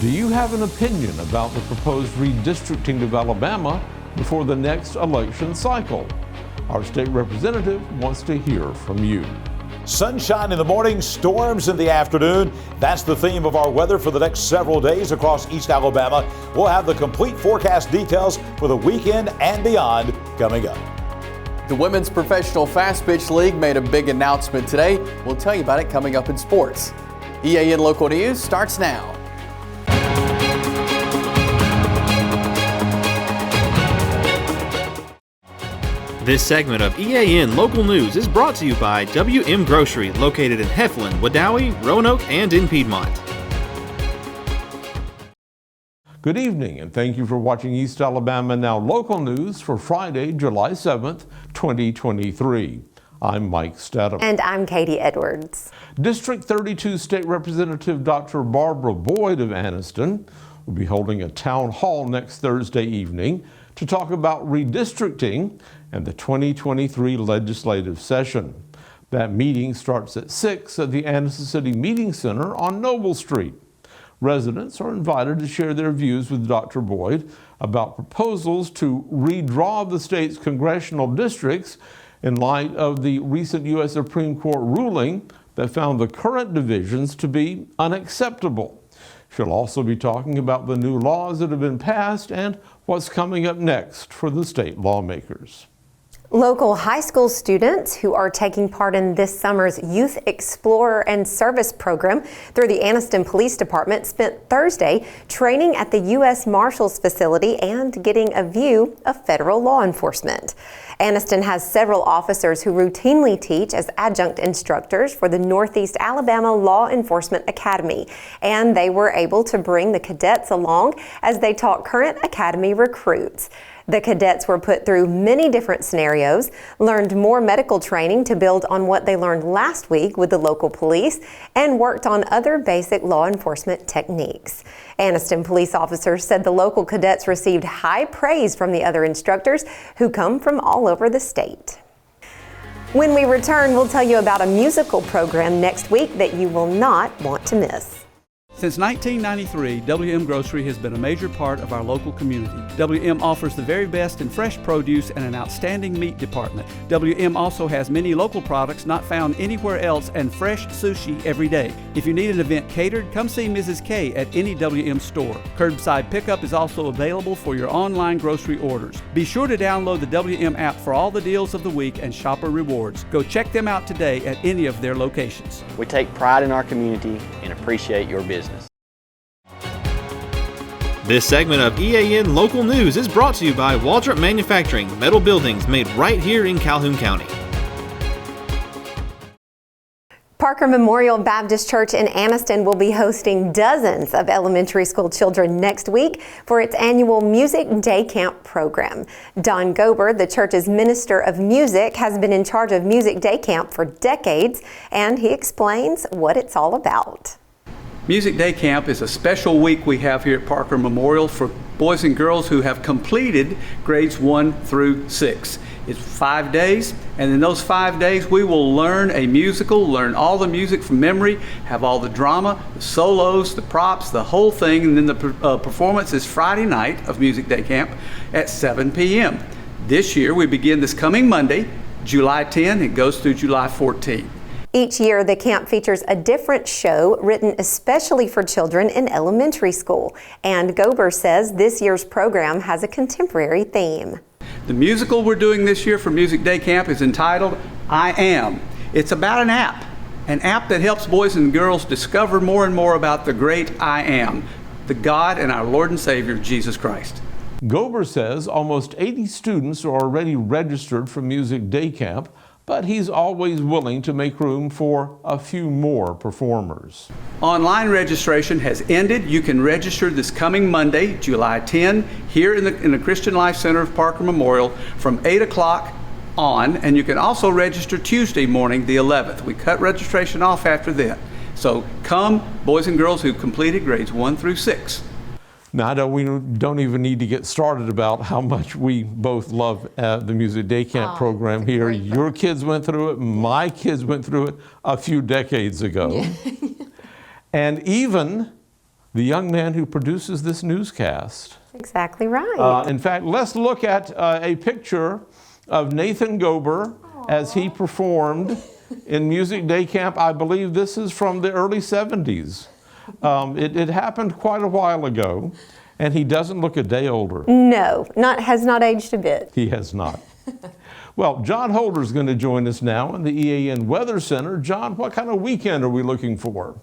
Do you have an opinion about the proposed redistricting of Alabama before the next election cycle? Our state representative wants to hear from you. Sunshine in the morning, storms in the afternoon. That's the theme of our weather for the next several days across East Alabama. We'll have the complete forecast details for the weekend and beyond coming up. The Women's Professional Fast Pitch League made a big announcement today. We'll tell you about it coming up in sports. EAN Local News starts now. This segment of EAN Local News is brought to you by WM Grocery, located in Heflin, Wadowee, Roanoke, and in Piedmont. Good evening, and thank you for watching East Alabama Now Local News for Friday, July 7th, 2023. I'm Mike Stedham. And I'm Katie Edwards. District 32 State Representative Dr. Barbara Boyd of Anniston will be holding a town hall next Thursday evening to talk about redistricting and the 2023 legislative session. That meeting starts at 6 at the Anniston City Meeting Center on Noble Street. Residents are invited to share their views with Dr. Boyd about proposals to redraw the state's congressional districts in light of the recent U.S. Supreme Court ruling that found the current divisions to be unacceptable. She'll also be talking about the new laws that have been passed and what's coming up next for the state lawmakers. Local high school students who are taking part in this summer's Youth Explorer and Service program through the Anniston Police Department spent Thursday training at the U.S. Marshals facility and getting a view of federal law enforcement. Anniston has several officers who routinely teach as adjunct instructors for the Northeast Alabama Law Enforcement Academy, and they were able to bring the cadets along as they taught current academy recruits. The cadets were put through many different scenarios, learned more medical training to build on what they learned last week with the local police, and worked on other basic law enforcement techniques. Anniston police officers said the local cadets received high praise from the other instructors who come from all over the state. When we return, we'll tell you about a musical program next week that you will not want to miss. Since 1993, WM Grocery has been a major part of our local community. WM offers the very best in fresh produce and an outstanding meat department. WM also has many local products not found anywhere else and fresh sushi every day. If you need an event catered, come see Mrs. K at any WM store. Curbside pickup is also available for your online grocery orders. Be sure to download the WM app for all the deals of the week and shopper rewards. Go check them out today at any of their locations. We take pride in our community and appreciate your business. This segment of EAN Local News is brought to you by Waldrop Manufacturing, metal buildings made right here in Calhoun County. Parker Memorial Baptist Church in Anniston will be hosting dozens of elementary school children next week for its annual Music Day Camp program. Don Gober, the church's minister of music, has been in charge of Music Day Camp for decades, and he explains what it's all about. Music Day Camp is a special week we have here at Parker Memorial for boys and girls who have completed grades 1 through 6. It's 5 days, and in those 5 days we will learn a musical, learn all the music from memory, have all the drama, the solos, the props, the whole thing, and then the performance is Friday night of Music Day Camp at 7 p.m. This year we begin this coming Monday, July 10, and goes through July 14. Each year, the camp features a different show written especially for children in elementary school. And Gober says this year's program has a contemporary theme. The musical we're doing this year for Music Day Camp is entitled I Am. It's about an app that helps boys and girls discover more and more about the great I Am, the God and our Lord and Savior, Jesus Christ. Gober says almost 80 students are already registered for Music Day Camp, but he's always willing to make room for a few more performers. Online registration has ended. You can register this coming Monday, July 10, here in the Christian Life Center of Parker Memorial from 8 o'clock on, and you can also register Tuesday morning, the 11th. We cut registration off after that. So come, boys and girls who've completed grades 1 through 6. Now, we don't even need to get started about how much we both love the Music Day Camp program here. Your kids went through it. My kids went through it a few decades ago. Yeah. And even the young man who produces this newscast. Exactly right. In fact, let's look at a picture of Nathan Gober as he performed in Music Day Camp. I believe this is from the early 70s. It happened quite a while ago, and he doesn't look a day older. No, has not aged a bit. He has not. Well, John Holder is going to join us now in the EAN Weather Center. John, what kind of weekend are we looking for?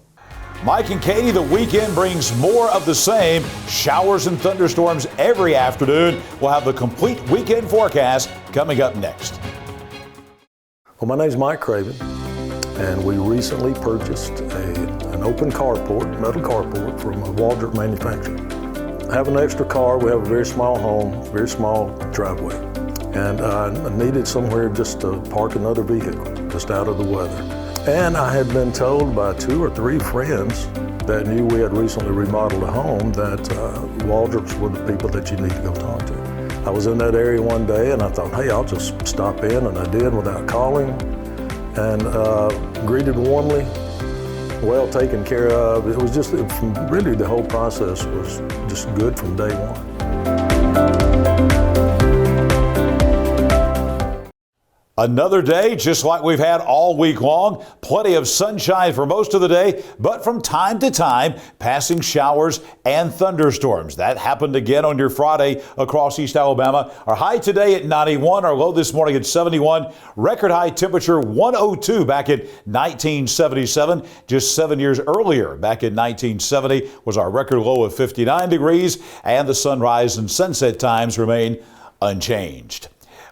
Mike and Katie, the weekend brings more of the same. Showers and thunderstorms every afternoon. We'll have the complete weekend forecast coming up next. Well, my name's Mike Craven, and we recently purchased an open carport, metal carport from a Waldrop manufacturer. I have an extra car. We have a very small home, very small driveway, and I needed somewhere just to park another vehicle, just out of the weather. And I had been told by 2 or 3 friends that knew we had recently remodeled a home that Waldrops were the people that you need to go talk to. I was in that area one day and I thought, hey, I'll just stop in, and I did without calling, and greeted warmly, well taken care of. It was just, really the whole process was just good from day one. Another day, just like we've had all week long. Plenty of sunshine for most of the day, but from time to time, passing showers and thunderstorms. That happened again on your Friday across East Alabama. Our high today at 91, our low this morning at 71. Record high temperature 102 back in 1977. Just 7 years earlier, back in 1970, was our record low of 59 degrees, and the sunrise and sunset times remain unchanged.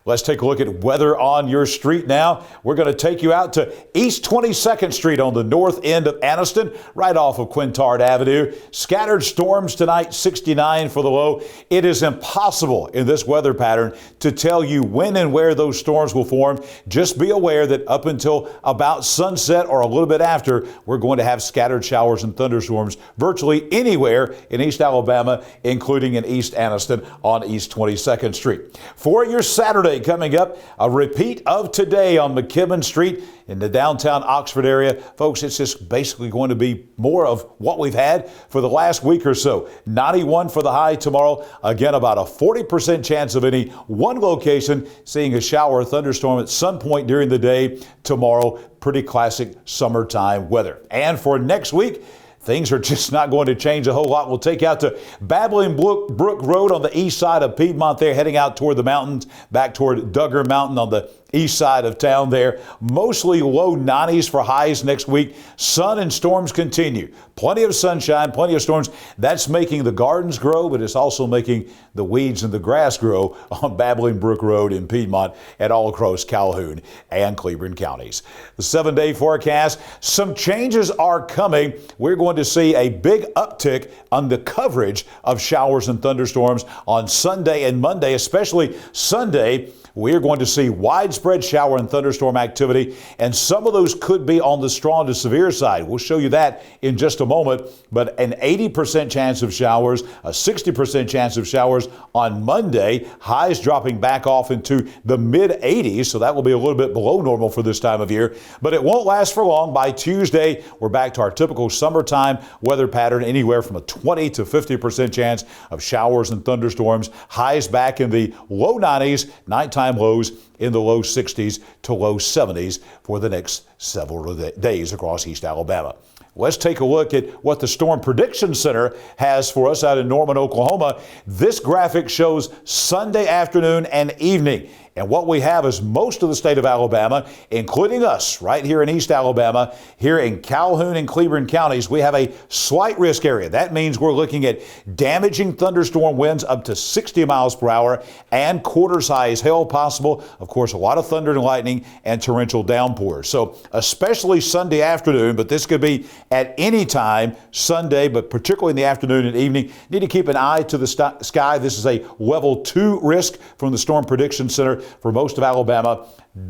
Let's take a look at weather on your street now. We're going to take you out to East 22nd Street on the north end of Anniston, right off of Quintard Avenue. Scattered storms tonight, 69 for the low. It is impossible in this weather pattern to tell you when and where those storms will form. Just be aware that up until about sunset or a little bit after, we're going to have scattered showers and thunderstorms virtually anywhere in East Alabama, including in East Anniston on East 22nd Street. For your Saturday coming up, a repeat of today on McKibben Street in the downtown Oxford area. Folks, it's just basically going to be more of what we've had for the last week or so. 91 for the high tomorrow. Again, about a 40% chance of any one location seeing a shower or thunderstorm at some point during the day tomorrow. Pretty classic summertime weather. And for next week, things are just not going to change a whole lot. We'll take out to Babbling Brook Road on the east side of Piedmont there, heading out toward the mountains, back toward Duggar Mountain on the east side of town there. Mostly low 90s for highs next week. Sun and storms continue. Plenty of sunshine, plenty of storms. That's making the gardens grow, but it's also making the weeds and the grass grow on Babbling Brook Road in Piedmont and all across Calhoun and Cleburne counties. The 7-day forecast, some changes are coming. We're going to see a big uptick on the coverage of showers and thunderstorms on Sunday and Monday, especially Sunday. We're going to see widespread shower and thunderstorm activity, and some of those could be on the strong to severe side. We'll show you that in just a moment, but an 80% chance of showers, a 60% chance of showers on Monday, highs dropping back off into the mid-80s, so that will be a little bit below normal for this time of year, but it won't last for long. By Tuesday, we're back to our typical summertime weather pattern, anywhere from a 20 to 50% chance of showers and thunderstorms, highs back in the low 90s, nighttime lows in the low 60s to low 70s for the next several days across East Alabama. Let's take a look at what the Storm Prediction Center has for us out in Norman, Oklahoma. This graphic shows Sunday afternoon and evening. And what we have is most of the state of Alabama, including us right here in East Alabama, here in Calhoun and Cleburne counties, we have a slight risk area. That means we're looking at damaging thunderstorm winds up to 60 miles per hour and quarter-size hail possible. Of course, a lot of thunder and lightning and torrential downpours. So especially Sunday afternoon, but this could be at any time Sunday, but particularly in the afternoon and evening. Need to keep an eye to the sky. This is a level 2 risk from the Storm Prediction Center for most of Alabama.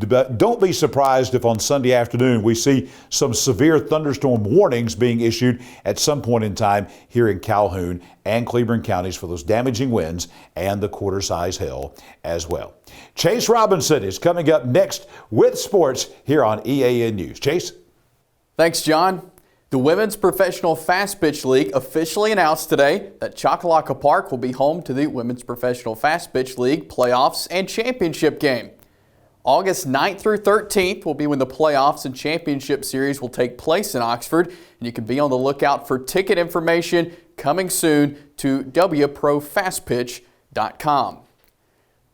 Don't be surprised if on Sunday afternoon we see some severe thunderstorm warnings being issued at some point in time here in Calhoun and Cleburne counties for those damaging winds and the quarter-size hail as well. Chase Robinson is coming up next with sports here on EAN News. Chase? Thanks, John. The Women's Professional Fast Pitch League officially announced today that Choccolocco Park will be home to the Women's Professional Fast Pitch League playoffs and championship game. August 9th through 13th will be when the playoffs and championship series will take place in Oxford, and you can be on the lookout for ticket information coming soon to wprofastpitch.com.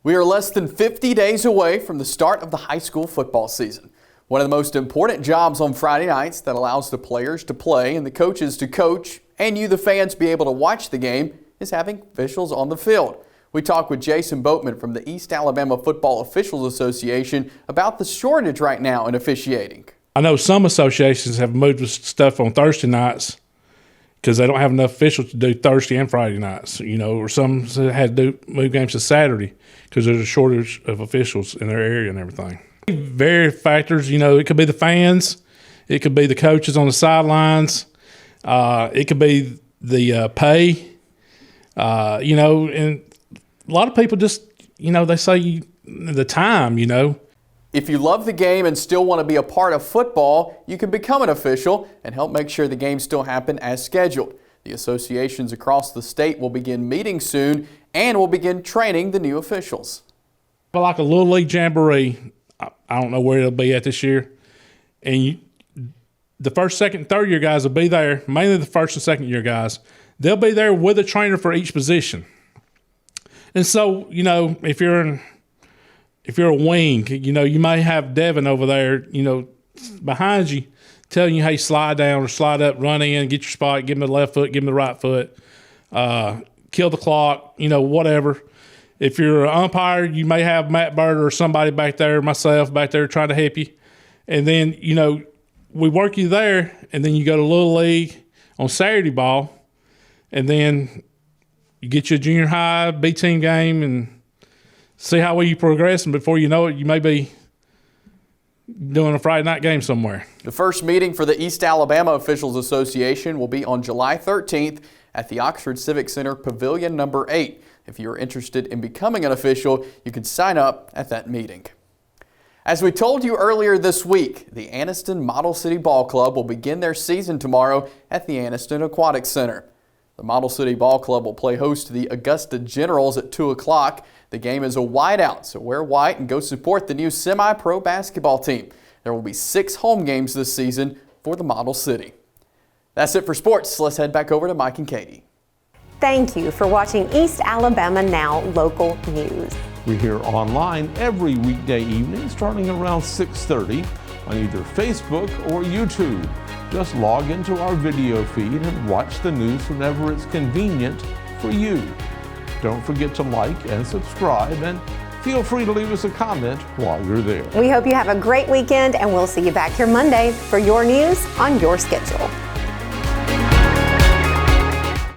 We are less than 50 days away from the start of the high school football season. One of the most important jobs on Friday nights that allows the players to play and the coaches to coach and you, the fans, be able to watch the game is having officials on the field. We talked with Jason Boatman from the East Alabama Football Officials Association about the shortage right now in officiating. I know some associations have moved stuff on Thursday nights because they don't have enough officials to do Thursday and Friday nights, or some had to move games to Saturday because there's a shortage of officials in their area and everything. Various factors, it could be the fans, it could be the coaches on the sidelines, it could be the pay, and a lot of people just, they say the time, If you love the game and still want to be a part of football, you can become an official and help make sure the games still happen as scheduled. The associations across the state will begin meeting soon and will begin training the new officials. Like a Little League Jamboree, I don't know where it'll be at this year. And the first, second, third year guys will be there, mainly the first and second year guys. They'll be there with a trainer for each position. And so, if you're a wing, you may have Devin over there, behind you, telling you, hey, slide down or slide up, run in, get your spot, give him the left foot, give him the right foot, kill the clock, whatever. If you're an umpire, you may have Matt Bird or somebody back there, myself back there trying to help you. And then, we work you there, and then you go to Little League on Saturday ball, and then you get your junior high B-team game and see how well you progress, and before you know it, you may be doing a Friday night game somewhere. The first meeting for the East Alabama Officials Association will be on July 13th at the Oxford Civic Center Pavilion number 8. If you're interested in becoming an official, you can sign up at that meeting. As we told you earlier this week, the Anniston Model City Ball Club will begin their season tomorrow at the Anniston Aquatic Center. The Model City Ball Club will play host to the Augusta Generals at 2 o'clock. The game is a whiteout, so wear white and go support the new semi-pro basketball team. There will be 6 home games this season for the Model City. That's it for sports. Let's head back over to Mike and Katie. Thank you for watching East Alabama Now Local News. We're here online every weekday evening starting around 6:30 on either Facebook or YouTube. Just log into our video feed and watch the news whenever it's convenient for you. Don't forget to like and subscribe, and feel free to leave us a comment while you're there. We hope you have a great weekend, and we'll see you back here Monday for your news on your schedule.